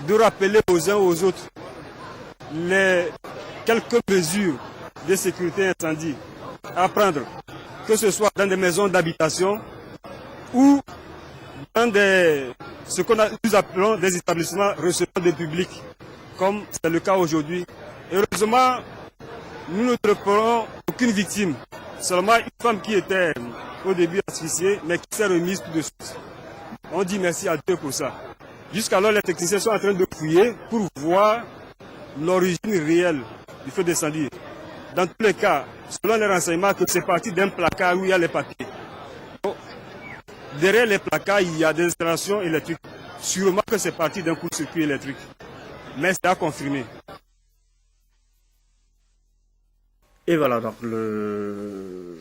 de rappeler aux uns aux autres les quelques mesures de sécurité incendie à prendre, que ce soit dans des maisons d'habitation ou dans ce que nous appelons des établissements recevant des publics, comme c'est le cas aujourd'hui. Heureusement, nous ne trouverons aucune victime, seulement une femme qui était au début asphyxiée, mais qui s'est remise tout de suite. On dit merci à Dieu pour ça. Jusqu'alors, les techniciens sont en train de fouiller pour voir l'origine réelle du feu d'incendie. Dans tous les cas, selon les renseignements, que c'est parti d'un placard où il y a les papiers. Donc, derrière les placards, il y a des installations électriques. Sûrement que c'est parti d'un court-circuit électrique. Mais c'est à confirmer. Et voilà donc le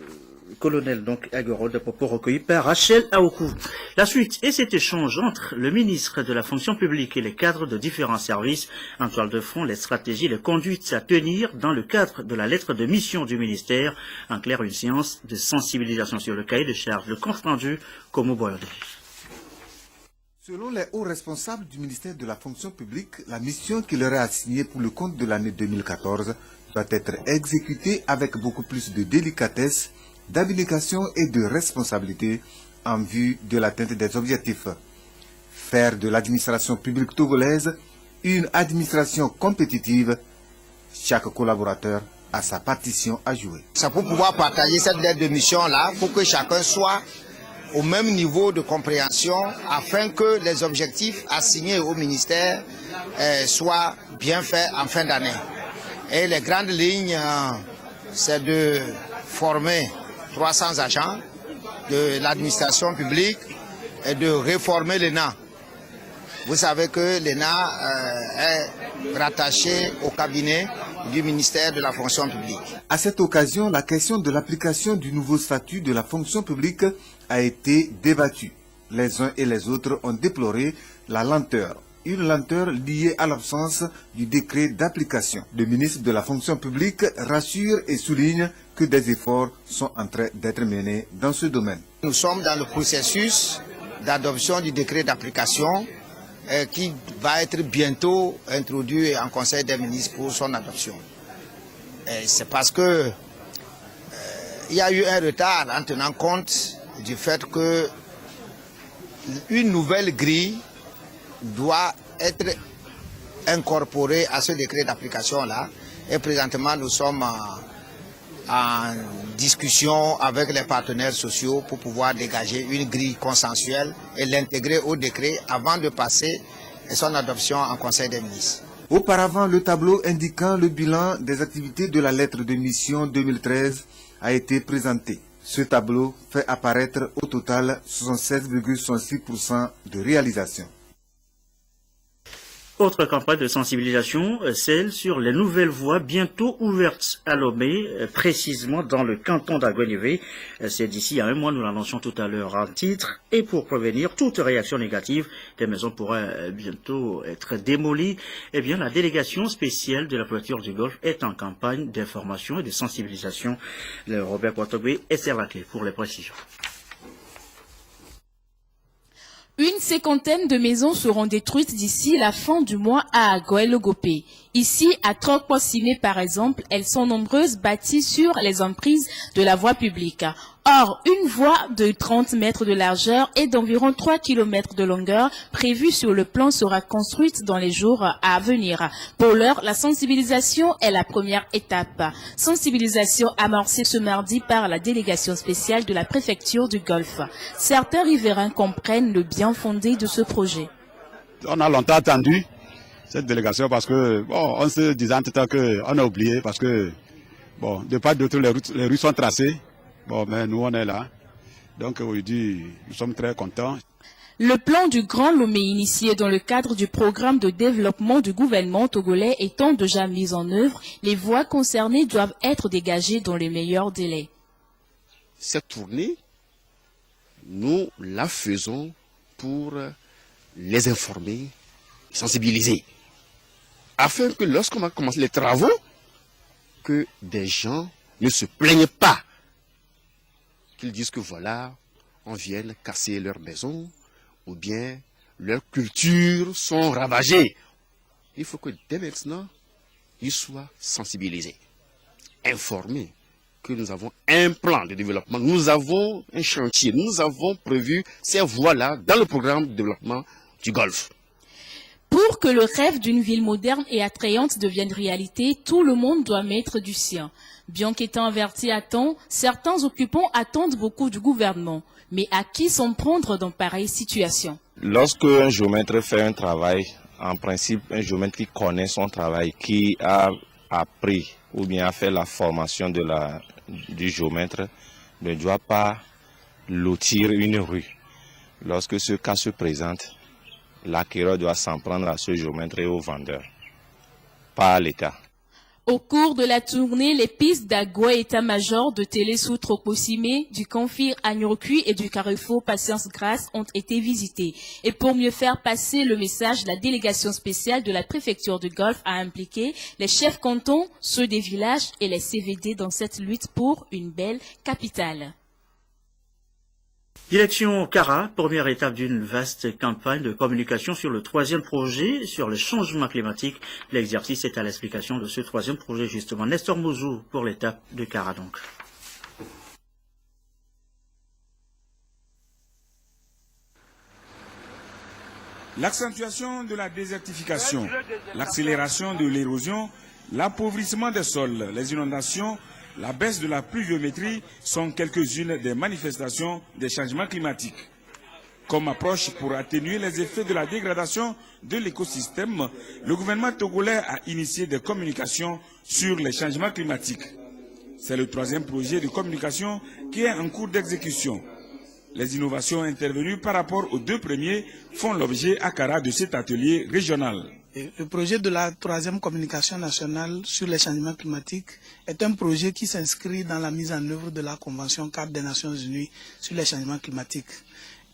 colonel Aguero, de propos recueillis par Rachel Aoukou. La suite et cet échange entre le ministre de la fonction publique et les cadres de différents services, en toile de fond les stratégies, les conduites à tenir dans le cadre de la lettre de mission du ministère, en clair une séance de sensibilisation sur le cahier de charge, le compte rendu Komo Boyode. Selon les hauts responsables du ministère de la fonction publique, la mission qui leur est assignée pour le compte de l'année 2014 doit être exécutée avec beaucoup plus de délicatesse, d'abnégation et de responsabilité en vue de l'atteinte des objectifs. Faire de l'administration publique togolaise une administration compétitive, chaque collaborateur a sa partition à jouer. C'est pour pouvoir partager cette lettre de mission-là, pour que chacun soit au même niveau de compréhension, afin que les objectifs assignés au ministère soient bien faits en fin d'année. Et les grandes lignes, c'est de former 300 agents de l'administration publique et de réformer l'ENA. Vous savez que l'ENA est rattaché au cabinet du ministère de la fonction publique. À cette occasion, la question de l'application du nouveau statut de la fonction publique a été débattue. Les uns et les autres ont déploré la lenteur. Une lenteur liée à l'absence du décret d'application. Le ministre de la fonction publique rassure et souligne que des efforts sont en train d'être menés dans ce domaine. Nous sommes dans le processus d'adoption du décret d'application qui va être bientôt introduit en Conseil des ministres pour son adoption. C'est parce que il y a eu un retard en tenant compte du fait que une nouvelle grille doit être incorporée à ce décret d'application-là. Et présentement, nous sommes en discussion avec les partenaires sociaux pour pouvoir dégager une grille consensuelle et l'intégrer au décret avant de passer son adoption en Conseil des ministres. Auparavant, le tableau indiquant le bilan des activités de la lettre de mission 2013 a été présenté. Ce tableau fait apparaître au total 76,66% de réalisation. Autre campagne de sensibilisation, celle sur les nouvelles voies bientôt ouvertes à Lomé, précisément dans le canton d'Aguenivé. C'est d'ici à un mois, nous l'annoncions tout à l'heure en titre. Et pour prévenir toute réaction négative, des maisons pourraient bientôt être démolies. Eh bien, la délégation spéciale de la préfecture du Golfe est en campagne d'information et de sensibilisation. Le Robert Kwatogbe est sur la clé pour les précisions. Une cinquantaine de maisons seront détruites d'ici la fin du mois à Goël-Logopé. Ici, à Trocposimé par exemple, elles sont nombreuses bâties sur les emprises de la voie publique. Or, une voie de 30 mètres de largeur et d'environ 3 km de longueur prévue sur le plan sera construite dans les jours à venir. Pour l'heure, la sensibilisation est la première étape. Sensibilisation amorcée ce mardi par la délégation spéciale de la préfecture du Golfe. Certains riverains comprennent le bien fondé de ce projet. On a longtemps attendu cette délégation parce que, bon, on se disait en tout temps qu'on a oublié parce que, bon, de part d'autre, les rues sont tracées. Bon, mais nous, on est là. Donc, aujourd'hui, nous sommes très contents. Le plan du Grand Lomé initié dans le cadre du programme de développement du gouvernement togolais étant déjà mis en œuvre, les voies concernées doivent être dégagées dans les meilleurs délais. Cette tournée, nous la faisons pour les informer, sensibiliser, afin que lorsqu'on va commencer les travaux, que des gens ne se plaignent pas, qu'ils disent que voilà, on vient casser leur maison, ou bien leurs cultures sont ravagées. il faut que dès maintenant, ils soient sensibilisés, informés que nous avons un plan de développement, nous avons un chantier, nous avons prévu ces voies-là dans le programme de développement du Golfe. Pour que le rêve d'une ville moderne et attrayante devienne réalité, tout le monde doit mettre du sien. Bien qu'étant avertis à temps, certains occupants attendent beaucoup du gouvernement. Mais à qui s'en prendre dans pareille situation? Lorsque un géomètre fait un travail, en principe, un géomètre qui connaît son travail, qui a appris ou bien a fait la formation du géomètre, ne doit pas lotir une rue. Lorsque ce cas se présente, l'acquéreur doit s'en prendre à ce géomètre et au vendeur, pas à l'État. Au cours de la tournée, les pistes d'Agua état-major de Télésou Troposimé, du Confir à Nyorokui et du Carrefour Patience Grâce ont été visitées. Et pour mieux faire passer le message, la délégation spéciale de la préfecture du Golfe a impliqué les chefs cantons, ceux des villages et les CVD dans cette lutte pour une belle capitale. Direction Kara, première étape d'une vaste campagne de communication sur le troisième projet sur le changement climatique. L'exercice est à l'explication de ce troisième projet justement. Nestor Mouzou pour l'étape de Kara donc. L'accentuation de la désertification, l'accélération de l'érosion, l'appauvrissement des sols, les inondations, la baisse de la pluviométrie sont quelques-unes des manifestations des changements climatiques. Comme approche pour atténuer les effets de la dégradation de l'écosystème, le gouvernement togolais a initié des communications sur les changements climatiques. C'est le troisième projet de communication qui est en cours d'exécution. Les innovations intervenues par rapport aux deux premiers font l'objet à Kara de cet atelier régional. Le projet de la troisième communication nationale sur les changements climatiques est un projet qui s'inscrit dans la mise en œuvre de la Convention cadre des Nations Unies sur les changements climatiques.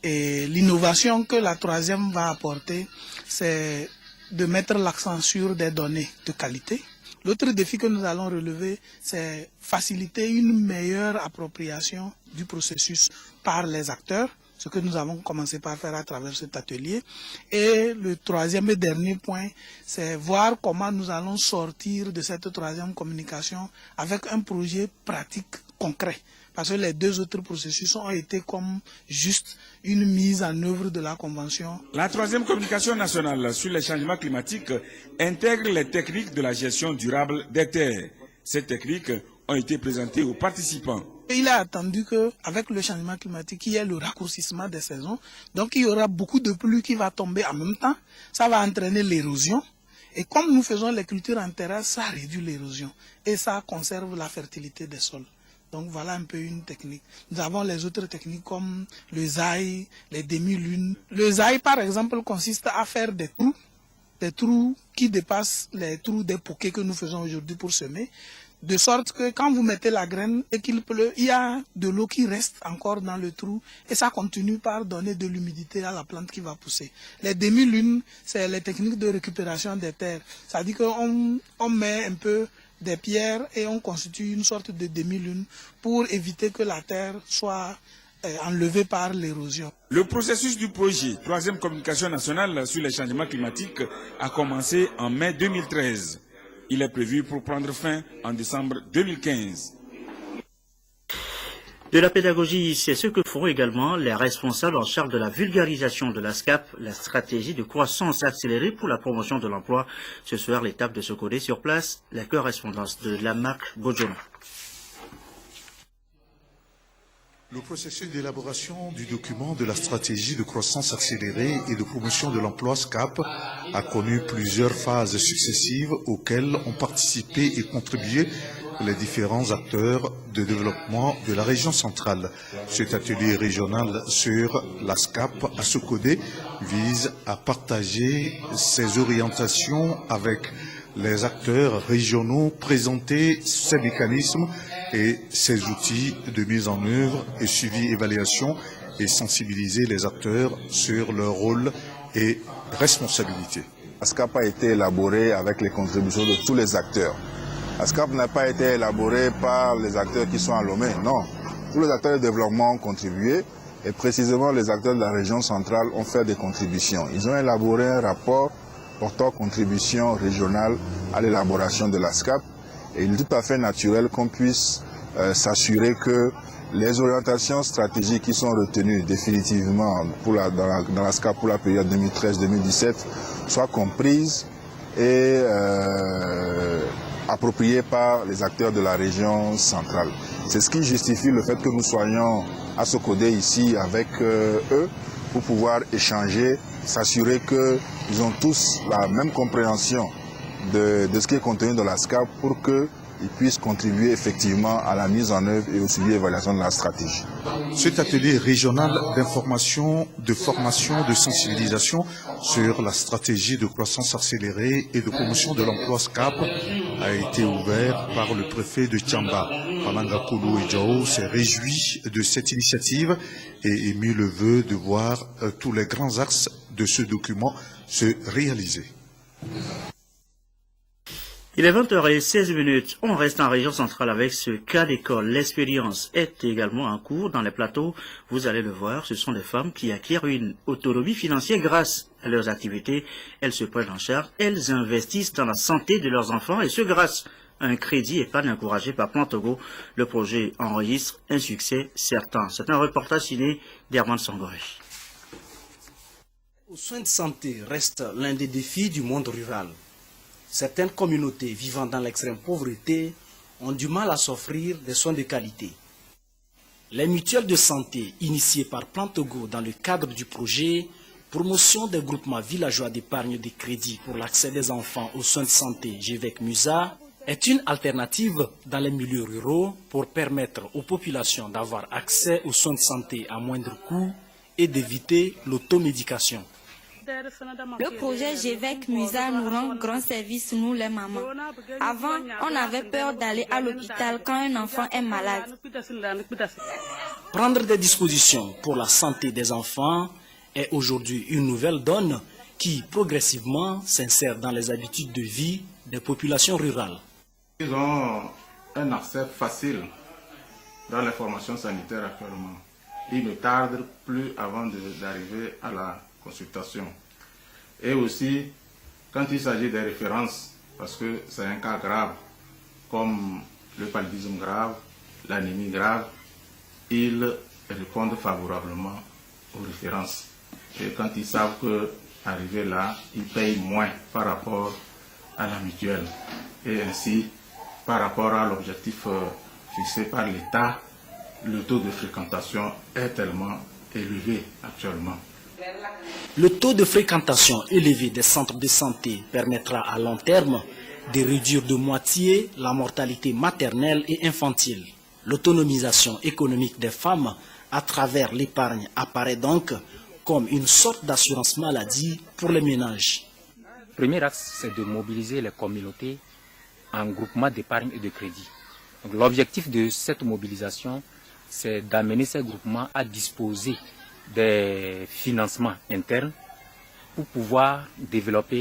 Et l'innovation que la troisième va apporter, c'est de mettre l'accent sur des données de qualité. L'autre défi que nous allons relever, c'est faciliter une meilleure appropriation du processus par les acteurs, ce que nous avons commencé par faire à travers cet atelier. Et le troisième et dernier point, c'est voir comment nous allons sortir de cette troisième communication avec un projet pratique concret. Parce que les deux autres processus ont été comme juste une mise en œuvre de la Convention. La troisième communication nationale sur les changements climatiques intègre les techniques de la gestion durable des terres. Ces techniques ont été présentées aux participants. Et il est attendu qu'avec le changement climatique, il y ait le raccourcissement des saisons. Donc il y aura beaucoup de pluie qui va tomber en même temps. Ça va entraîner l'érosion. Et comme nous faisons les cultures en terrasse, ça réduit l'érosion. Et ça conserve la fertilité des sols. Donc voilà un peu une technique. Nous avons les autres techniques comme le zaï, les demi-lunes. Le zaï, par exemple, consiste à faire des trous qui dépassent les trous des poquets que nous faisons aujourd'hui pour semer. De sorte que quand vous mettez la graine et qu'il pleut, il y a de l'eau qui reste encore dans le trou et ça continue par donner de l'humidité à la plante qui va pousser. Les demi-lunes, c'est les techniques de récupération des terres. C'est-à-dire qu'on met un peu des pierres et on constitue une sorte de demi-lune pour éviter que la terre soit enlevée par l'érosion. Le processus du projet troisième communication nationale sur les changements climatiques a commencé en mai 2013. Il est prévu pour prendre fin en décembre 2015. De la pédagogie, c'est ce que feront également les responsables en charge de la vulgarisation de la SCAP, la stratégie de croissance accélérée pour la promotion de l'emploi. Ce soir, l'étape de Sokodé sur place, la correspondance de la marque Bojona. Le processus d'élaboration du document de la stratégie de croissance accélérée et de promotion de l'emploi SCAP a connu plusieurs phases successives auxquelles ont participé et contribué les différents acteurs de développement de la région centrale. Cet atelier régional sur la SCAP à Sokodé vise à partager ses orientations avec les acteurs régionaux, présenter ces mécanismes et ces outils de mise en œuvre et suivi évaluation et sensibiliser les acteurs sur leur rôle et responsabilité. La SCAP a été élaborée avec les contributions de tous les acteurs. La SCAP n'a pas été élaborée par les acteurs qui sont à Lomé, non. Tous les acteurs de développement ont contribué et précisément les acteurs de la région centrale ont fait des contributions. Ils ont élaboré un rapport portant contribution régionale à l'élaboration de la SCAP. Et il est tout à fait naturel qu'on puisse s'assurer que les orientations stratégiques qui sont retenues définitivement dans la SCAP pour la période 2013-2017 soient comprises et appropriées par les acteurs de la région centrale. C'est ce qui justifie le fait que nous soyons à Sokodé ici avec eux pour pouvoir échanger, s'assurer qu'ils ont tous la même compréhension de ce qui est contenu dans la SCAP pour qu'ils puissent contribuer effectivement à la mise en œuvre et au suivi et évaluation de la stratégie. Cet atelier régional d'information, de formation, de sensibilisation sur la stratégie de croissance accélérée et de promotion de l'emploi SCAP a été ouvert par le préfet de Tchamba. Palanga Koulou Edjao s'est réjoui de cette initiative et émis le vœu de voir tous les grands axes de ce document se réaliser. Il est 20h16. On reste en région centrale avec ce cas d'école. L'expérience est également en cours dans les plateaux. Vous allez le voir, ce sont des femmes qui acquièrent une autonomie financière grâce à leurs activités. Elles se prennent en charge, elles investissent dans la santé de leurs enfants et ce grâce à un crédit épargne encouragé par Plan Togo. Le projet enregistre un succès certain. C'est un reportage signé d'Herman Sangoré. Les soins de santé restent l'un des défis du monde rural. Certaines communautés vivant dans l'extrême pauvreté ont du mal à s'offrir des soins de qualité. Les mutuelles de santé initiées par Plan Togo dans le cadre du projet Promotion des groupements villageois d'épargne de crédit pour l'accès des enfants aux soins de santé GVEC MUSA est une alternative dans les milieux ruraux pour permettre aux populations d'avoir accès aux soins de santé à moindre coût et d'éviter l'automédication. Le projet GVEC MUSA nous rend grand service, nous les mamans. Avant, on avait peur d'aller à l'hôpital quand un enfant est malade. Prendre des dispositions pour la santé des enfants est aujourd'hui une nouvelle donne qui, progressivement, s'insère dans les habitudes de vie des populations rurales. Ils ont un accès facile dans les formations sanitaires actuellement. Ils ne tardent plus avant d'arriver à la consultation. Et aussi, quand il s'agit des références, parce que c'est un cas grave, comme le paludisme grave, l'anémie grave, ils répondent favorablement aux références. Et quand ils savent qu'arriver là, ils payent moins par rapport à la mutuelle. Et ainsi, par rapport à l'objectif fixé par l'État, le taux de fréquentation est tellement élevé actuellement. Le taux de fréquentation élevé des centres de santé permettra à long terme de réduire de moitié la mortalité maternelle et infantile. L'autonomisation économique des femmes à travers l'épargne apparaît donc comme une sorte d'assurance maladie pour les ménages. Le premier axe, c'est de mobiliser les communautés en groupement d'épargne et de crédit. L'objectif de cette mobilisation, c'est d'amener ces groupements à disposer des financements internes pour pouvoir développer